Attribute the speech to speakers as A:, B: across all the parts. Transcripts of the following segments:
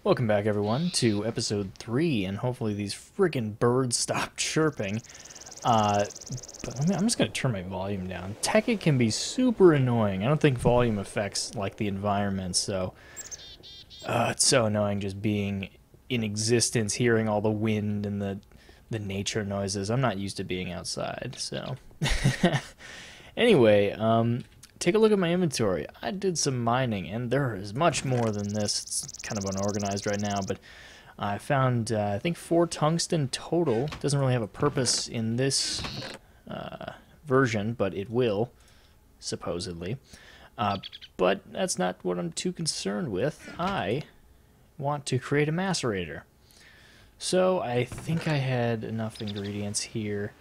A: Welcome back, everyone, to episode 3, and hopefully these friggin' birds stop chirping. I'm just going to turn my volume down. Technic can be super annoying. I don't think volume affects, like, the environment, so... it's so annoying just being in existence, hearing all the wind and the nature noises. I'm not used to being outside, so... Anyway, take a look at my inventory. I did some mining, and there is much more than this. It's kind of unorganized right now, but I found, I think, 4 tungsten total. Doesn't really have a purpose in this version, but it will, supposedly. But that's not what I'm too concerned with. I want to create a macerator. So I think I had enough ingredients here.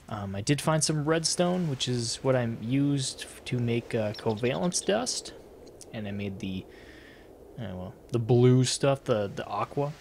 A: I did find some redstone, which is what I used to make covalence dust, and I made the blue stuff, the aqua,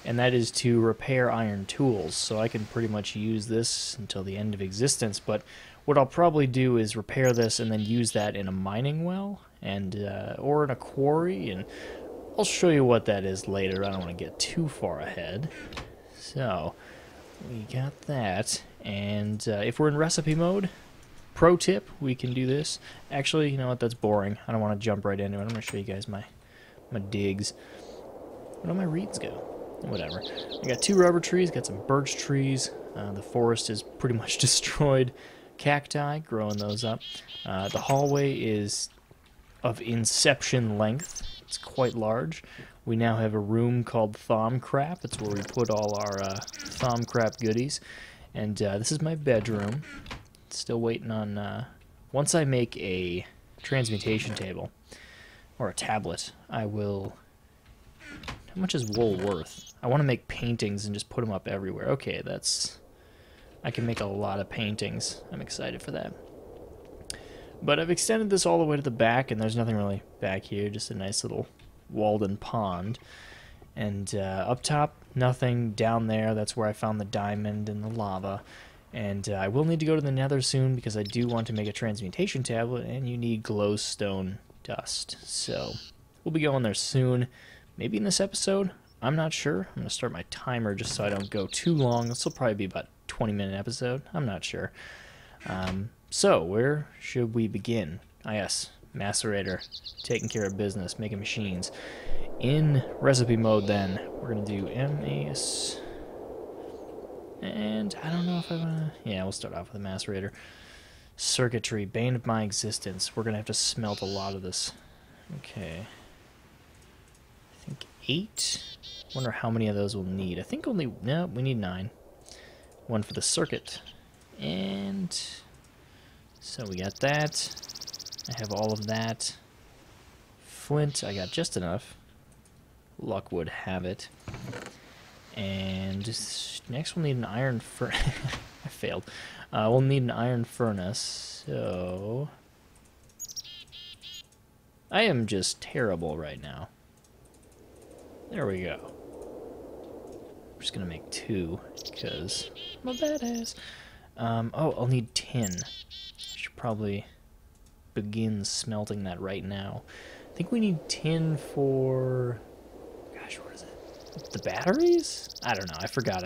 A: and that is to repair iron tools. So I can pretty much use this until the end of existence. But what I'll probably do is repair this and then use that in a mining well and or in a quarry, and I'll show you what that is later. I don't want to get too far ahead. So we got that. And if we're in recipe mode, pro tip, we can do this. Actually, you know what, that's boring. I don't want to jump right into it. I'm going to show you guys my digs. Where do my reeds go? Whatever. I got 2 rubber trees, got some birch trees. The forest is pretty much destroyed. Cacti, growing those up. The hallway is of inception length. It's quite large. We now have a room called Thom Crap. It's where we put all our Thom Crap goodies. And this is my bedroom. Still waiting on... once I make a transmutation table, or a tablet, I will... How much is wool worth? I want to make paintings and just put them up everywhere. Okay, that's... I can make a lot of paintings. I'm excited for that. But I've extended this all the way to the back, and there's nothing really back here. Just a nice little walled-in pond. And up top, nothing. Down there, that's where I found the diamond and the lava. And I will need to go to the nether soon because I do want to make a transmutation tablet, and you need glowstone dust. So we'll be going there soon. Maybe in this episode. I'm not sure. I'm going to start my timer just so I don't go too long. This will probably be about a 20-minute episode. I'm not sure. So where should we begin? Ah, yes. Macerator, taking care of business, making machines. In recipe mode, then, we're going to do MAS. And I don't know if I want to... Yeah, we'll start off with a macerator. Circuitry, bane of my existence. We're going to have to smelt a lot of this. Okay. I think 8. Wonder how many of those we'll need. I think only... No, we need 9. 1 for the circuit. And... So we got that. I have all of that. Flint, I got just enough. Luck would have it. And next we'll need an iron furnace. I failed. We'll need an iron furnace. So... I am just terrible right now. There we go. I'm just going to make 2 because I'm a badass. Oh, I'll need tin. I should probably begin smelting that right now. I think we need tin for... Gosh, what is it? The batteries? I don't know. I forgot.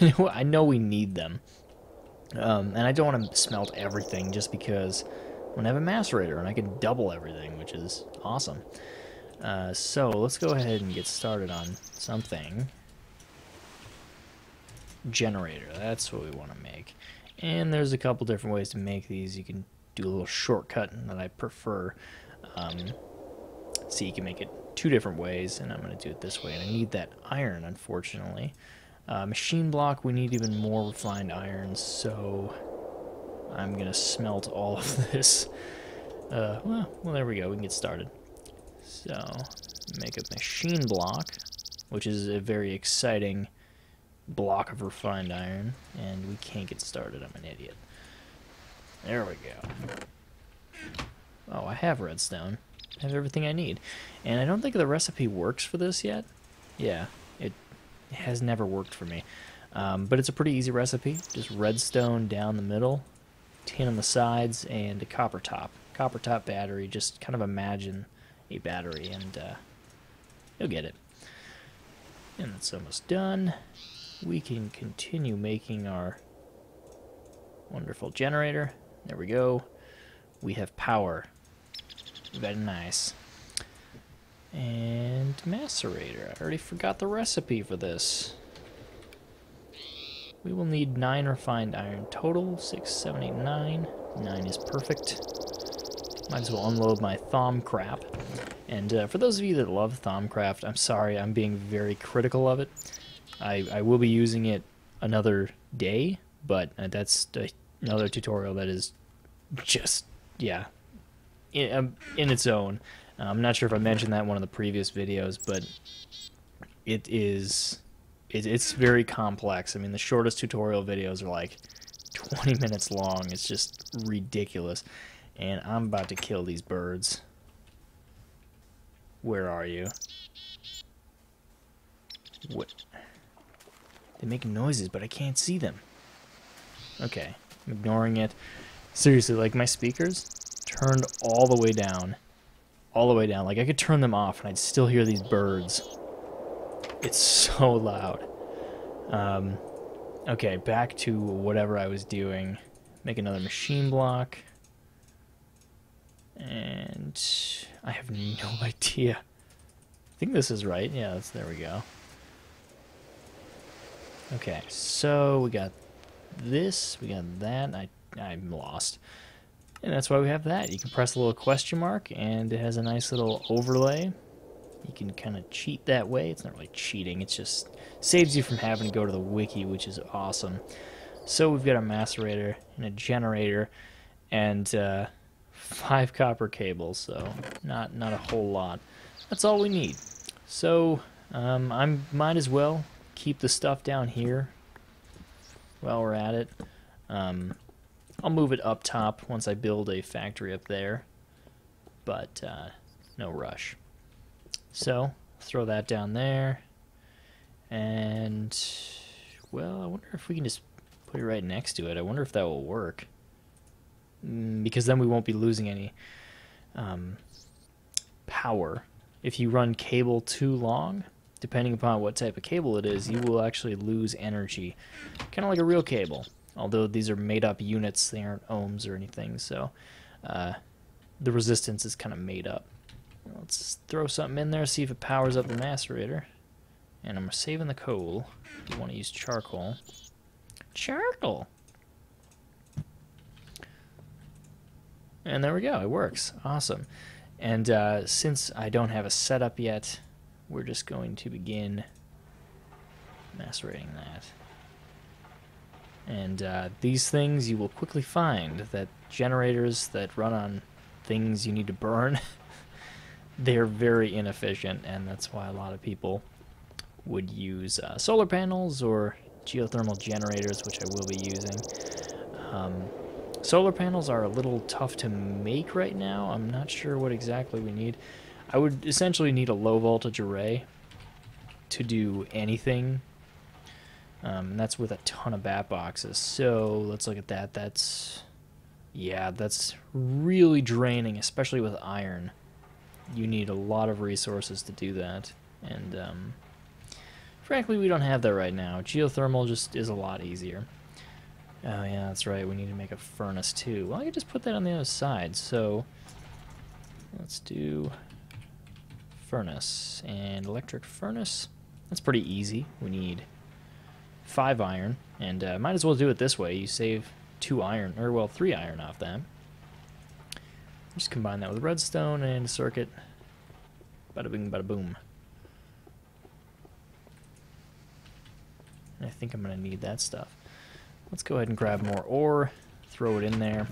A: I know we need them. And I don't want to smelt everything just because I'm going to have a macerator and I can double everything, which is awesome. So let's go ahead and get started on something. Generator. That's what we want to make. And there's a couple different ways to make these. You can do a little shortcut that I prefer. See, you can make it 2 different ways, and I'm going to do it this way. And I need that iron, unfortunately. Machine block, we need even more refined iron, so I'm going to smelt all of this. Well, there we go. We can get started. So, make a machine block, which is a very exciting block of refined iron, and we can't get started. I'm an idiot. There we go. Oh, I have redstone. I have everything I need. And I don't think the recipe works for this yet. Yeah, it has never worked for me. But it's a pretty easy recipe. Just redstone down the middle, tin on the sides, and a copper top. Copper top battery. Just kind of imagine a battery, and you'll get it. And that's almost done. We can continue making our wonderful generator. There we go. We have power. Very nice. And macerator. I already forgot the recipe for this. We will need 9 refined iron total. 6, 7, 8, 9. 9 is perfect. Might as well unload my Thaumcraft. And for those of you that love Thaumcraft, I'm sorry, I'm being very critical of it. I will be using it another day, but that's another tutorial that is just, yeah, in its own. I'm not sure if I mentioned that in one of the previous videos, but it's very complex. I mean, the shortest tutorial videos are like 20 minutes long. It's just ridiculous. And I'm about to kill these birds. Where are you? What? They make noises, but I can't see them. Okay, I'm ignoring it. Seriously, like my speakers turned all the way down. All the way down. Like I could turn them off and I'd still hear these birds. It's so loud. Okay, back to whatever I was doing. Make another machine block. And I have no idea. I think this is right. Yeah, there we go. Okay, so we got this, we got that. I'm lost. And that's why we have that. You can press a little question mark, and it has a nice little overlay. You can kind of cheat that way. It's not really cheating. It just saves you from having to go to the wiki, which is awesome. So we've got a macerator and a generator, and 5 copper cables. So not a whole lot. That's all we need. So I might as well keep the stuff down here while we're at it. I'll move it up top once I build a factory up there, but no rush. So throw that down there, and well, I wonder if we can just put it right next to it. I wonder if that will work, because then we won't be losing any power. If you run cable too long, depending upon what type of cable it is, you will actually lose energy, kind of like a real cable. Although these are made up units, they aren't ohms or anything, so the resistance is kind of made up. Let's throw something in there, see if it powers up the macerator. And I'm saving the coal. We want to use charcoal. Charcoal! And there we go, it works. Awesome. And since I don't have a setup yet, we're just going to begin macerating that. And these things you will quickly find that generators that run on things you need to burn, they're very inefficient, and that's why a lot of people would use solar panels or geothermal generators, which I will be using. Solar panels are a little tough to make right now. I'm not sure what exactly we need. I would essentially need a low voltage array to do anything. And that's with a ton of bat boxes. So let's look at that. That's really draining, especially with iron. You need a lot of resources to do that. And frankly, we don't have that right now. Geothermal just is a lot easier. Oh yeah, that's right. We need to make a furnace too. Well, I could just put that on the other side. So let's do furnace and electric furnace. That's pretty easy. We need 5 iron, and might as well do it this way. You save 2 iron, or well, 3 iron off that. Just combine that with redstone and circuit. Bada bing, bada boom. And I think I'm going to need that stuff. Let's go ahead and grab more ore, throw it in there.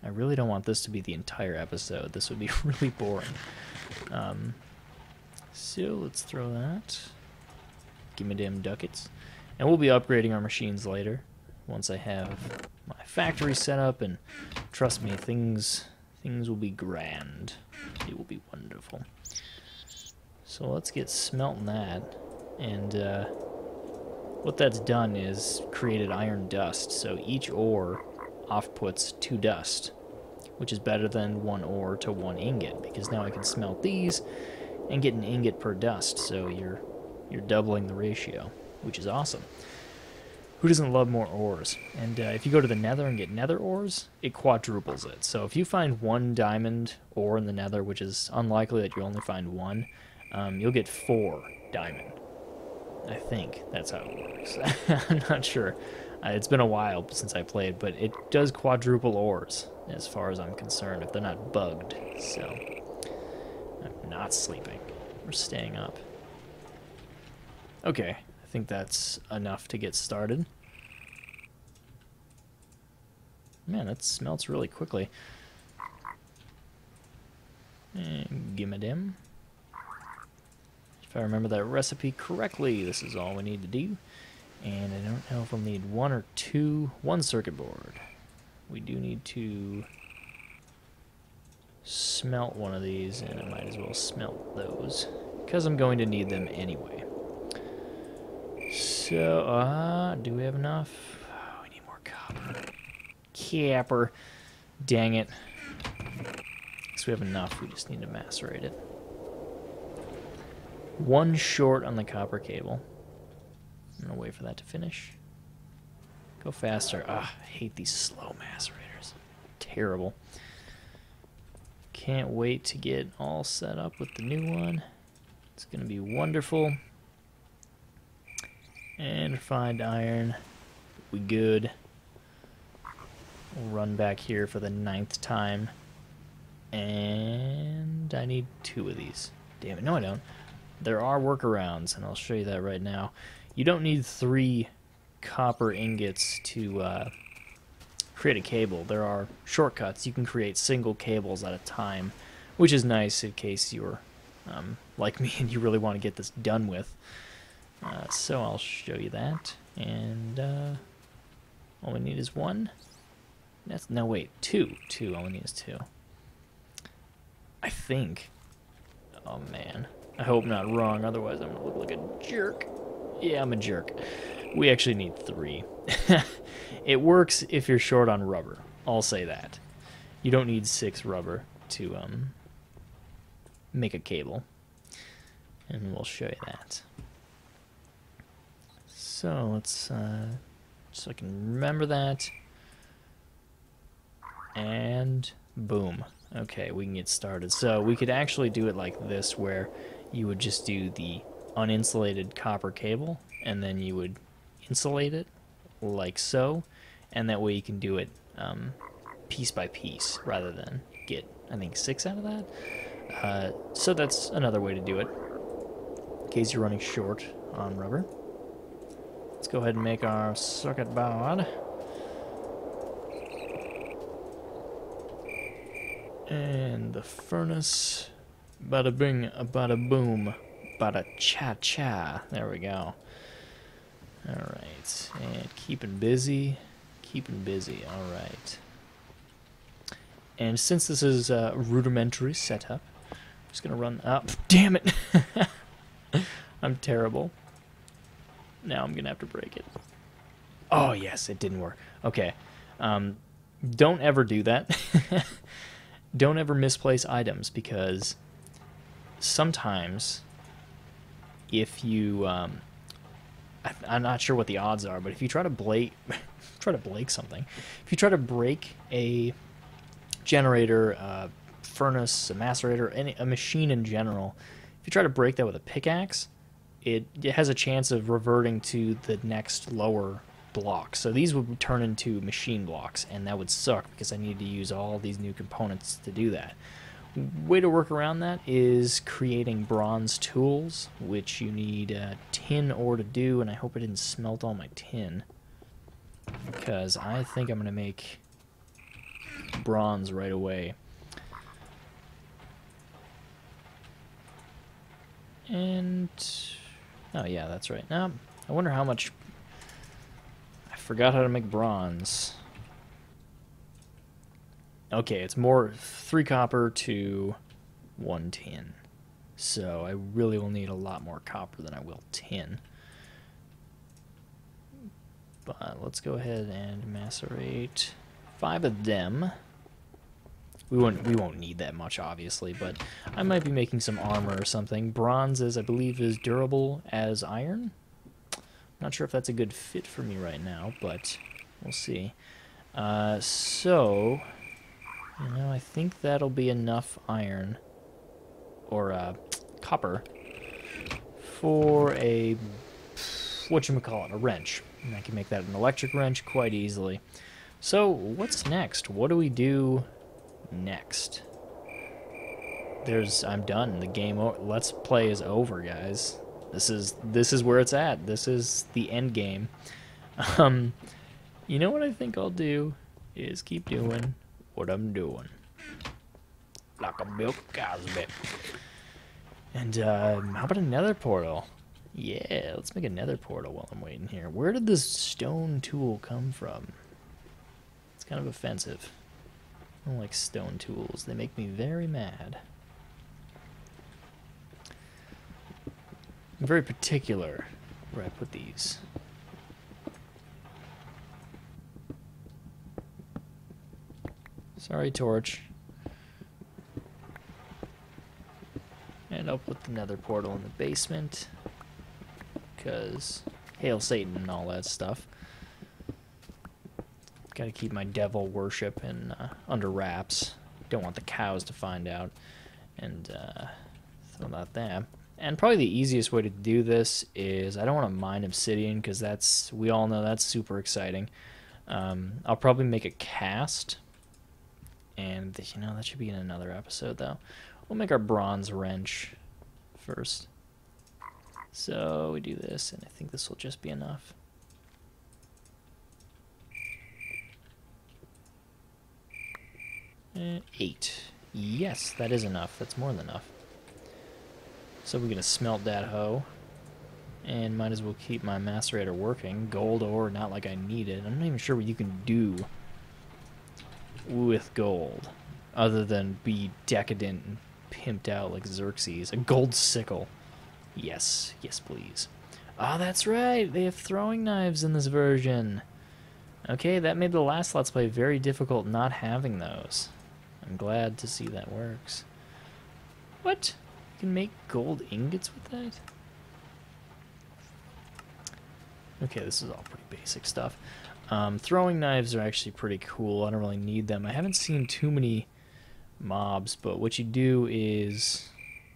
A: I really don't want this to be the entire episode. This would be really boring. So let's throw that. Give me them ducats. And we'll be upgrading our machines later once I have my factory set up, and trust me, things will be grand. It will be wonderful. So let's get smelting that, and what that's done is created iron dust, so each ore outputs 2 dust, which is better than 1 ore to 1 ingot, because now I can smelt these and get an ingot per dust, so you're doubling the ratio, which is awesome. Who doesn't love more ores? And if you go to the nether and get nether ores, it quadruples it. So if you find 1 diamond ore in the nether, which is unlikely that you only find 1, you'll get 4 diamond. I think that's how it works. I'm not sure. It's been a while since I played, but it does quadruple ores, as far as I'm concerned, if they're not bugged. So, I'm not sleeping. We're staying up. Okay, I think that's enough to get started. Man, that smelts really quickly. And gimme them. If I remember that recipe correctly, this is all we need to do. And I don't know if we'll need 1 or 2. 1 circuit board. We do need to smelt one of these, and I might as well smelt those, because I'm going to need them anyway. So, do we have enough? Oh, we need more copper. Capper. Dang it. So we have enough, we just need to macerate it. 1 short on the copper cable. I'm gonna wait for that to finish. Go faster. Ah, I hate these slow macerators. Terrible. Can't wait to get all set up with the new one. It's gonna be wonderful. And refined iron. We good. We'll run back here for the 9th time. And I need 2 of these. Damn it, no I don't. There are workarounds, and I'll show you that right now. You don't need 3 copper ingots to create a cable. There are shortcuts. You can create single cables at a time, which is nice in case you're like me and you really want to get this done with. So I'll show you that. And all we need is 1. No, wait, 2. All we need is 2. I think. Oh, man. I hope not wrong, otherwise I'm going to look like a jerk. Yeah, I'm a jerk. We actually need 3. It works if you're short on rubber. I'll say that. You don't need 6 rubber to make a cable. And we'll show you that. So let's, so I can remember that. And boom. Okay, we can get started. So we could actually do it like this, where you would just do the uninsulated copper cable, and then you would insulate it like so, and that way you can do it piece by piece rather than get, I think, 6 out of that. So that's another way to do it, in case you're running short on rubber. Let's go ahead and make our circuit board. And the furnace, bada bing, bada boom, bada cha cha. There we go. Alright, and keeping busy. Alright. And since this is a rudimentary setup, I'm just gonna run up. Damn it! I'm terrible. Now I'm gonna have to break it. Oh, yes, it didn't work. Okay. Don't ever do that. Don't ever misplace items, because sometimes if you I'm not sure what the odds are, but if you try to break something, if you try to break a generator, a furnace, a macerator, a machine in general, if you try to break that with a pickaxe, it has a chance of reverting to the next lower block. So these would turn into machine blocks, and that would suck because I need to use all these new components to do that. Way to work around that is creating bronze tools, which you need tin ore to do, and I hope I didn't smelt all my tin, because I think I'm going to make bronze right away. And oh yeah, that's right. Now I wonder how much. I forgot how to make bronze. Okay, it's more 3 copper to 1 tin. So I really will need a lot more copper than I will tin. But let's go ahead and macerate 5 of them. We won't need that much, obviously, but I might be making some armor or something. Bronze is, I believe, as durable as iron. Not sure if that's a good fit for me right now, but we'll see. So, you know, I think that'll be enough iron, or copper, for a, whatchamacallit, a wrench. And I can make that an electric wrench quite easily. So, what's next? What do we do next? I'm done. The game, let's play is over, guys. This is where it's at. This is the end game. You know what I think I'll do is keep doing what I'm doing, like a milk Cosby. And how about a nether portal? Yeah, let's make a nether portal while I'm waiting here. Where did this stone tool come from? It's kind of offensive. I don't like stone tools. They make me very mad. I'm very particular where I put these. Sorry, torch. And I'll put the nether portal in the basement, because hail Satan and all that stuff. Gotta keep my devil worship under wraps. Don't want the cows to find out. And so about that. And probably the easiest way to do this is, I don't want to mine obsidian, because we all know that's super exciting. I'll probably make a cast. And, you know, that should be in another episode, though. We'll make our bronze wrench first. So we do this, and I think this will just be enough. And 8. Yes, that is enough. That's more than enough. So we're going to smelt that hoe. And might as well keep my macerator working. Gold ore, not like I need it. I'm not even sure what you can do with gold, other than be decadent and pimped out like Xerxes. A gold sickle. Yes, yes please. Ah, that's right, they have throwing knives in this version. Okay, that made the last Let's Play very difficult not having those. I'm glad to see that works. What? You can make gold ingots with that? Okay, this is all pretty basic stuff. Throwing knives are actually pretty cool. I don't really need them. I haven't seen too many mobs, but what you do is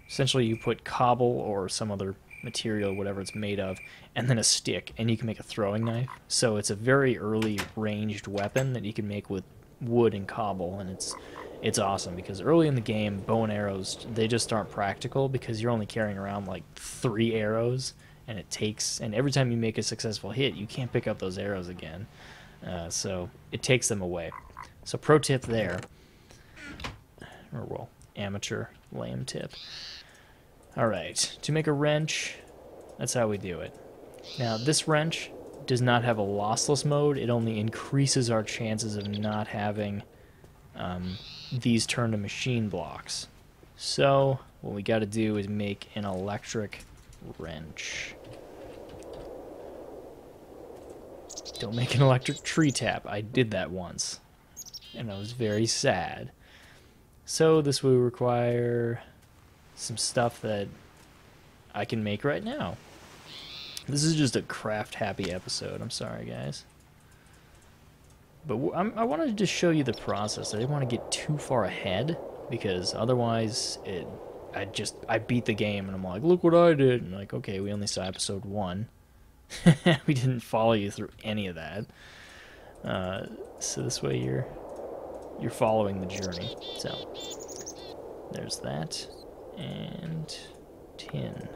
A: essentially you put cobble or some other material, whatever it's made of, and then a stick, and you can make a throwing knife. So it's a very early ranged weapon that you can make with wood and cobble, and it's awesome, because early in the game, bow and arrows, they just aren't practical, because you're only carrying around like 3 arrows, and every time you make a successful hit, you can't pick up those arrows again. So it takes them away. So pro tip there. Or, well, amateur lame tip. Alright, to make a wrench, that's how we do it. Now, this wrench does not have a lossless mode. It only increases our chances of not having these turn to machine blocks. So, what we gotta do is make an electric wrench. Don't make an electric tree tap. I did that once, and I was very sad. So this will require some stuff that I can make right now. This is just a craft happy episode. I'm sorry, guys. But I wanted to show you the process. I didn't want to get too far ahead, because otherwise I beat the game and I'm like, look what I did. And like, okay, we only saw episode 1. We didn't follow you through any of that. So this way you're following the journey. So there's that, and tin.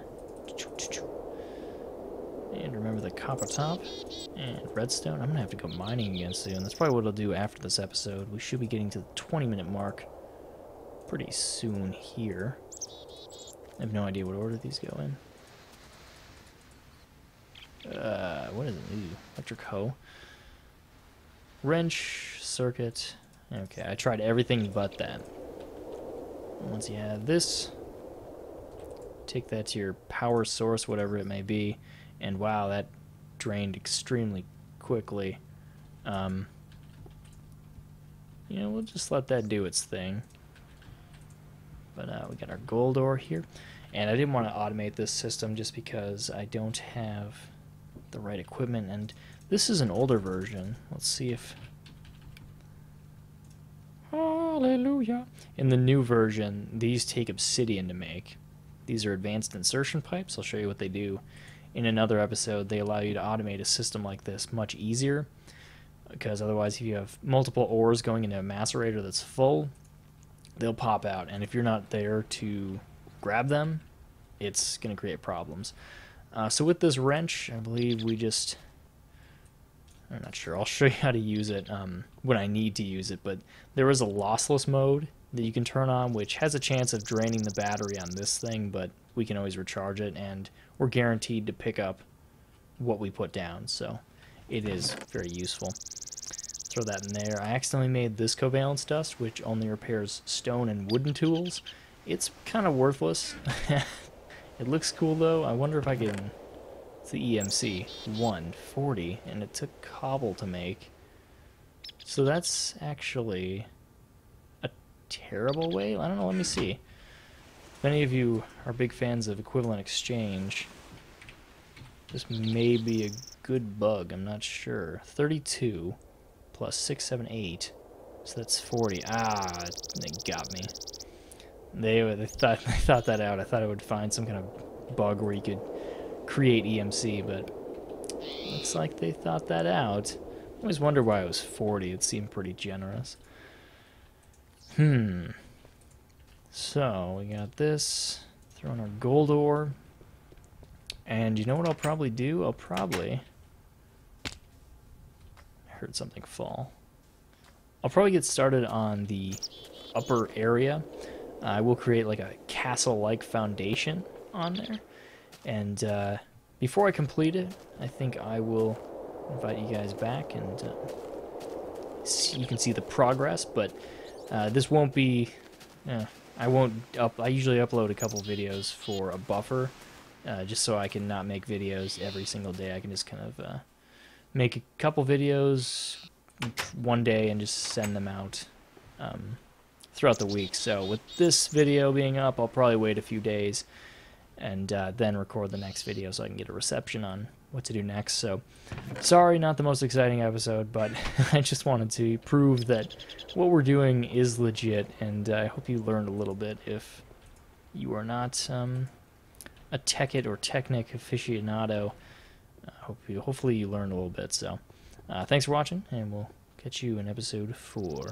A: And remember the copper top and redstone. I'm gonna have to go mining again soon. That's probably what I'll do after this episode. We should be getting to the 20-minute mark pretty soon here. I have no idea what order these go in. What is it? Ooh, electric hoe. Wrench, circuit. Okay, I tried everything but that. Once you have this, take that to your power source, whatever it may be, and wow, that drained extremely quickly. you know, we'll just let that do its thing. But we got our gold ore here. And I didn't want to automate this system just because I don't have the right equipment. And this is an older version. Let's see if... Hallelujah! In the new version, these take obsidian to make. These are advanced insertion pipes. I'll show you what they do in another episode. They allow you to automate a system like this much easier, because otherwise if you have multiple ores going into a macerator that's full, they'll pop out, and if you're not there to grab them, it's going to create problems. So with this wrench, I believe we just... I'm not sure. I'll show you how to use it when I need to use it, but there is a lossless mode that you can turn on, which has a chance of draining the battery on this thing, but we can always recharge it, and we're guaranteed to pick up what we put down, so it is very useful. Throw that in there. I accidentally made this covalence dust, which only repairs stone and wooden tools. It's kind of worthless. It looks cool, though. I wonder if I can... It's the EMC 140, and it took cobble to make. So that's actually a terrible way? I don't know, let me see. If any of you are big fans of equivalent exchange, this may be a good bug, I'm not sure. 32 plus 6, 7, 8, so that's 40. Ah, they got me. They thought that out. I thought I would find some kind of bug where you could create EMC, but looks like they thought that out. I always wonder why it was 40. It seemed pretty generous. So we got this. Throw in our gold ore. And you know what I'll probably do? I heard something fall. I'll probably get started on the upper area. I will create like a castle-like foundation on there. And before I complete it, I think I will invite you guys back, and you can see the progress. But this won't be... I usually upload a couple videos for a buffer, just so I can not make videos every single day. I can just kind of make a couple videos one day and just send them out throughout the week. So with this video being up, I'll probably wait a few days and then record the next video so I can get a reception on what to do next. So sorry, not the most exciting episode, but I just wanted to prove that what we're doing is legit, and I hope you learned a little bit if you are not a Tekkit or Technic aficionado. Hopefully you learned a little bit. So thanks for watching, and we'll catch you in episode 4.